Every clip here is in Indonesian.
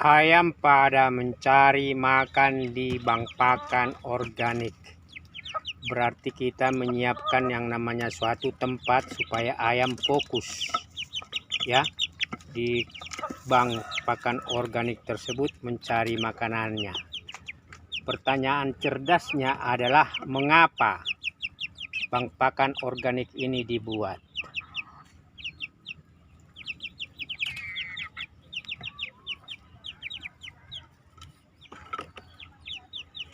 Ayam pada mencari makan di bank pakan organik. Berarti kita menyiapkan yang namanya suatu tempat supaya ayam fokus ya di bank pakan organik tersebut mencari makanannya. Pertanyaan cerdasnya adalah mengapa bank pakan organik ini dibuat?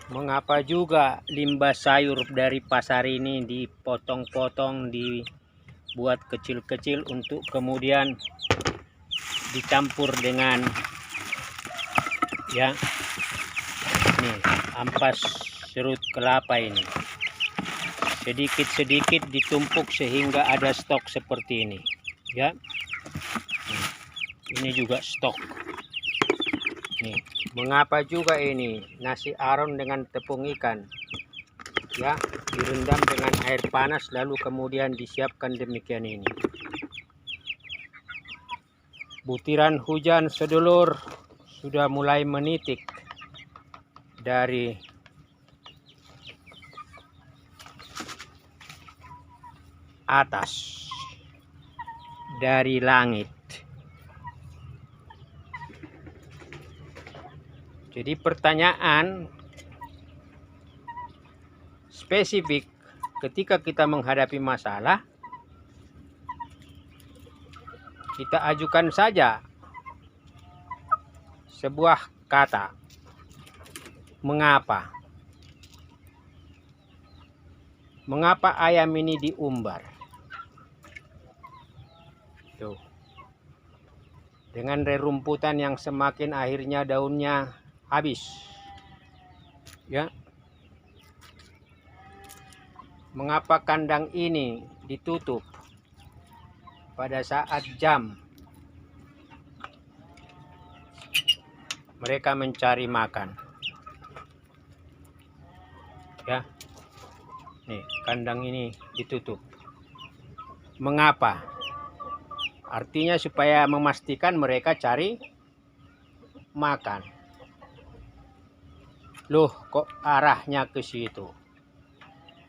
Mengapa juga limbah sayur dari pasar ini dipotong-potong, dibuat kecil-kecil untuk kemudian dicampur dengan ya nih ampas serut kelapa ini. Sedikit-sedikit ditumpuk sehingga ada stok seperti ini ya. Ini juga stok. Nih, mengapa juga ini nasi aron dengan tepung ikan ya direndam dengan air panas lalu kemudian disiapkan demikian ini. Butiran hujan sedulur sudah mulai menitik dari atas, dari langit. Jadi pertanyaan spesifik ketika kita menghadapi masalah, kita ajukan saja sebuah kata. Mengapa? Mengapa ayam ini diumbar? Tuh. Dengan rerumputan yang semakin akhirnya daunnya habis. Ya. Mengapa kandang ini ditutup pada saat jam mereka mencari makan? Ya. Nih, kandang ini ditutup. Mengapa? Artinya supaya memastikan mereka cari makan. Loh, kok arahnya ke situ?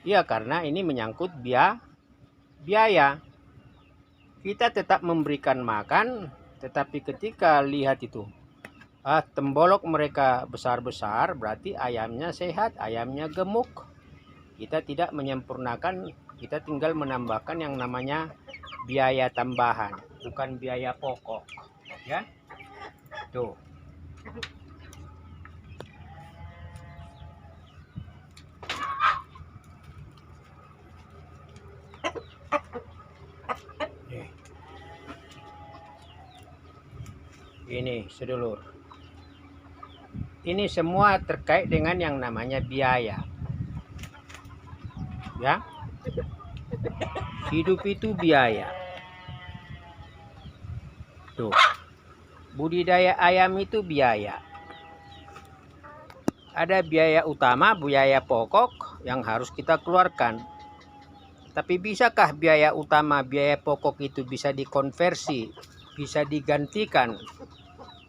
Ya, karena ini menyangkut biaya. Kita tetap memberikan makan, tetapi ketika lihat itu, tembolok mereka besar-besar, berarti ayamnya sehat, ayamnya gemuk. Kita tidak menyempurnakan, kita tinggal menambahkan yang namanya biaya tambahan, bukan biaya pokok. Ya, tuh. Ini sedulur, ini semua terkait dengan yang namanya biaya ya. Hidup itu biaya. Tuh, budidaya ayam itu biaya. Ada biaya utama, biaya pokok yang harus kita keluarkan. Tapi bisakah biaya utama, biaya pokok itu bisa dikonversi, bisa digantikan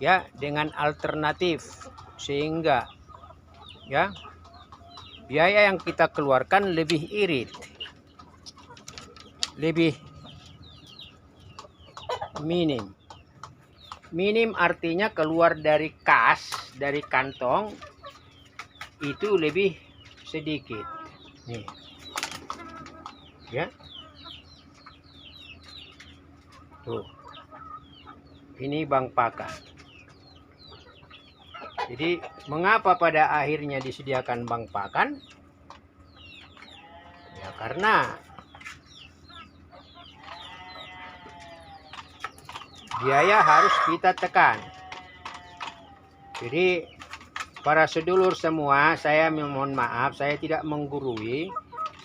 ya dengan alternatif, sehingga ya biaya yang kita keluarkan lebih irit, lebih minim. Minim artinya keluar dari kas, dari kantong itu lebih sedikit. Nih. Ya. Tuh. Ini bank pakan. Jadi mengapa pada akhirnya disediakan bank pakan? Ya karena biaya harus kita tekan. Jadi para sedulur semua, saya mohon maaf, saya tidak menggurui.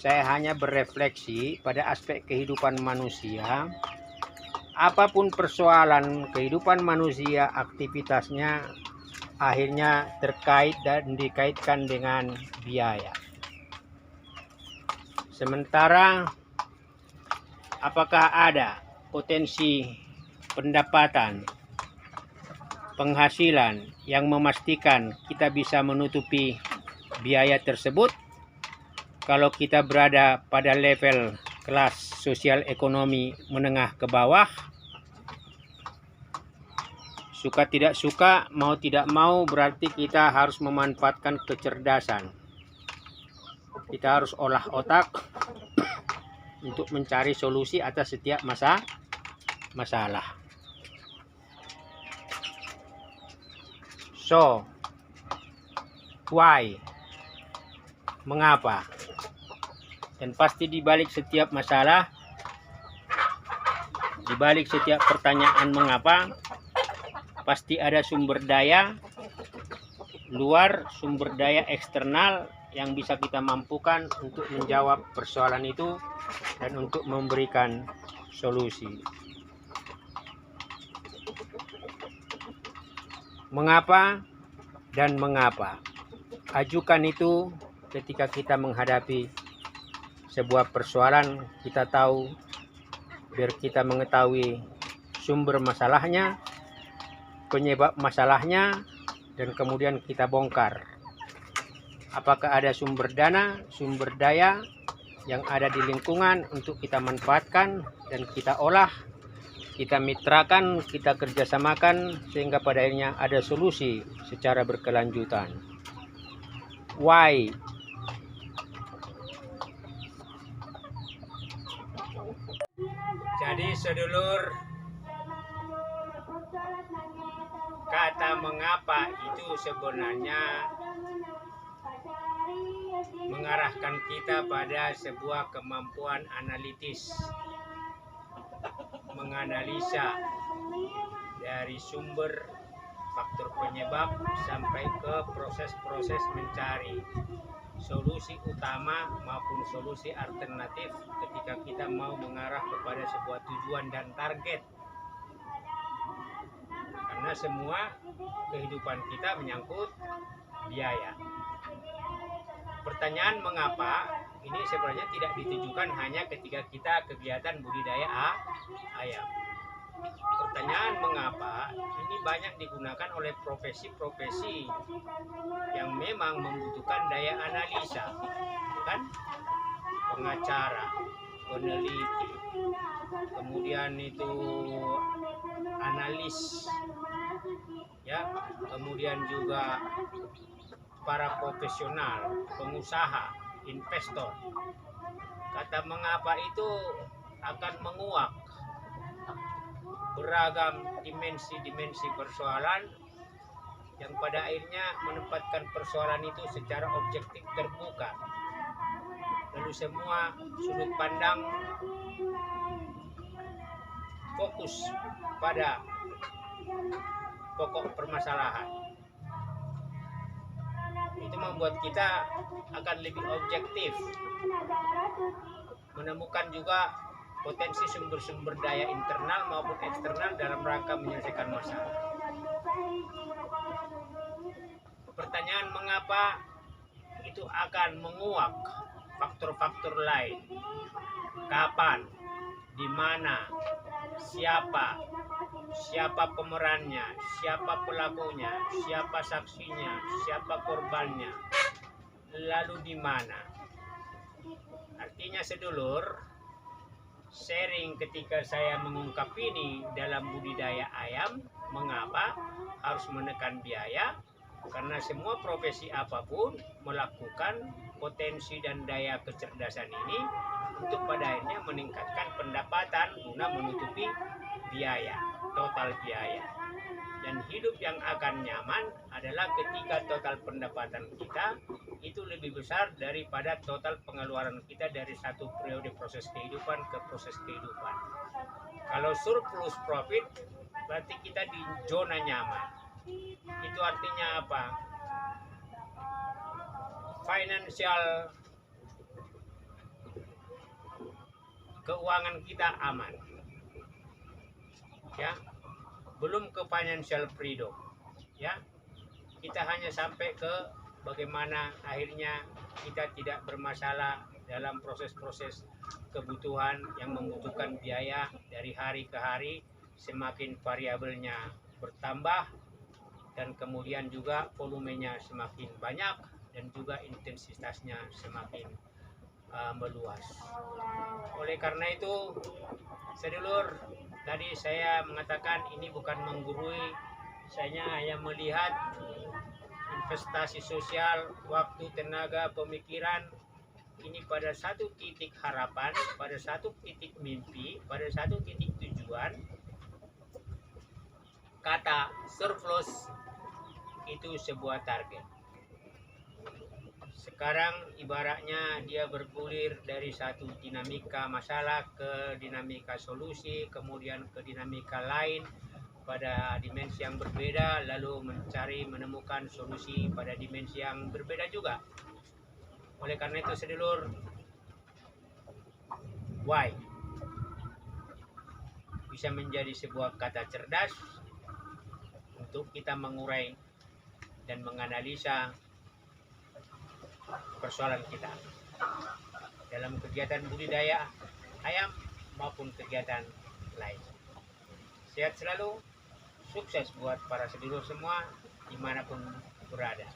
Saya hanya berefleksi pada aspek kehidupan manusia. Apapun persoalan kehidupan manusia, aktivitasnya akhirnya terkait dan dikaitkan dengan biaya. Sementara apakah ada potensi pendapatan, penghasilan yang memastikan kita bisa menutupi biaya tersebut. Kalau kita berada pada level kelas sosial ekonomi menengah ke bawah, suka tidak suka, mau tidak mau, berarti kita harus memanfaatkan kecerdasan. Kita harus olah otak untuk mencari solusi atas setiap masalah. So, why? Mengapa? Dan pasti di balik setiap masalah, di balik setiap pertanyaan mengapa, pasti ada sumber daya luar, sumber daya eksternal yang bisa kita mampukan untuk menjawab persoalan itu dan untuk memberikan solusi. Mengapa dan mengapa? Ajukan itu ketika kita menghadapi sebuah persoalan, kita tahu, biar kita mengetahui sumber masalahnya, penyebab masalahnya, dan kemudian kita bongkar. Apakah ada sumber dana, sumber daya yang ada di lingkungan untuk kita manfaatkan dan kita olah, kita mitrakan, kita kerjasamakan, sehingga pada akhirnya ada solusi secara berkelanjutan. Why? Jadi sedulur, kata mengapa itu sebenarnya mengarahkan kita pada sebuah kemampuan analitis, menganalisa dari sumber faktor penyebab sampai ke proses-proses mencari solusi utama maupun solusi alternatif ketika kita mau mengarah kepada sebuah tujuan dan target. Karena semua kehidupan kita menyangkut biaya. Pertanyaan mengapa ini sebenarnya tidak ditujukan hanya ketika kita kegiatan budidaya ayam. Pertanyaan mengapa ini banyak digunakan oleh profesi-profesi yang memang membutuhkan daya analisa, kan? Pengacara, peneliti, kemudian itu analis, ya, kemudian juga para profesional, pengusaha, investor. Kata mengapa itu akan menguak beragam dimensi-dimensi persoalan yang pada akhirnya menempatkan persoalan itu secara objektif terbuka. Lalu semua sudut pandang fokus pada pokok permasalahan. Itu membuat kita akan lebih objektif, menemukan juga potensi sumber-sumber daya internal maupun eksternal dalam rangka menyelesaikan masalah. Pertanyaan mengapa itu akan menguak faktor-faktor lain. Kapan, di mana, siapa pemerannya, siapa pelakunya, siapa saksinya, siapa korbannya, lalu di mana. Artinya sedulur, sharing ketika saya mengungkap ini dalam budidaya ayam, mengapa harus menekan biaya? Karena semua profesi apapun melakukan potensi dan daya kecerdasan ini untuk pada akhirnya meningkatkan pendapatan guna menutupi biaya, total biaya. Dan hidup yang akan nyaman adalah ketika total pendapatan kita itu lebih besar daripada total pengeluaran kita dari satu periode proses kehidupan ke proses kehidupan. Kalau surplus profit, berarti kita di zona nyaman. Itu artinya apa? Financial, keuangan kita aman. Ya. Belum ke financial freedom, ya, kita hanya sampai ke bagaimana akhirnya kita tidak bermasalah dalam proses-proses kebutuhan yang membutuhkan biaya dari hari ke hari, semakin variabelnya bertambah dan kemudian juga volumenya semakin banyak dan juga intensitasnya semakin meluas. Oleh karena itu, sedulur, tadi saya mengatakan ini bukan menggurui, saya hanya melihat investasi sosial, waktu, tenaga, pemikiran ini pada satu titik harapan, pada satu titik mimpi, pada satu titik tujuan. Kata surplus itu sebuah target. Sekarang ibaratnya dia bergulir dari satu dinamika masalah ke dinamika solusi, kemudian ke dinamika lain pada dimensi yang berbeda, lalu menemukan solusi pada dimensi yang berbeda juga. Oleh karena itu sedulur, why bisa menjadi sebuah kata cerdas untuk kita mengurai dan menganalisa persoalan kita dalam kegiatan budidaya ayam maupun kegiatan lain. Sehat selalu, sukses buat para sedulur semua dimanapun berada.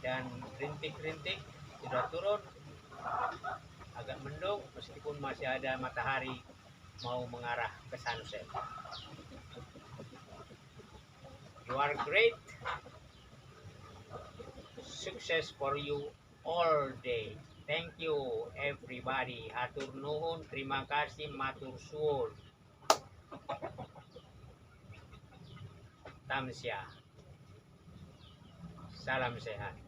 Dan rintik-rintik sudah turun, agak mendung meskipun masih ada matahari mau mengarah ke sunset. You are great. Success for you all day. Thank you everybody. Hatur nuhun, terima kasih, matur suwun. Tamsia. Salam sehat.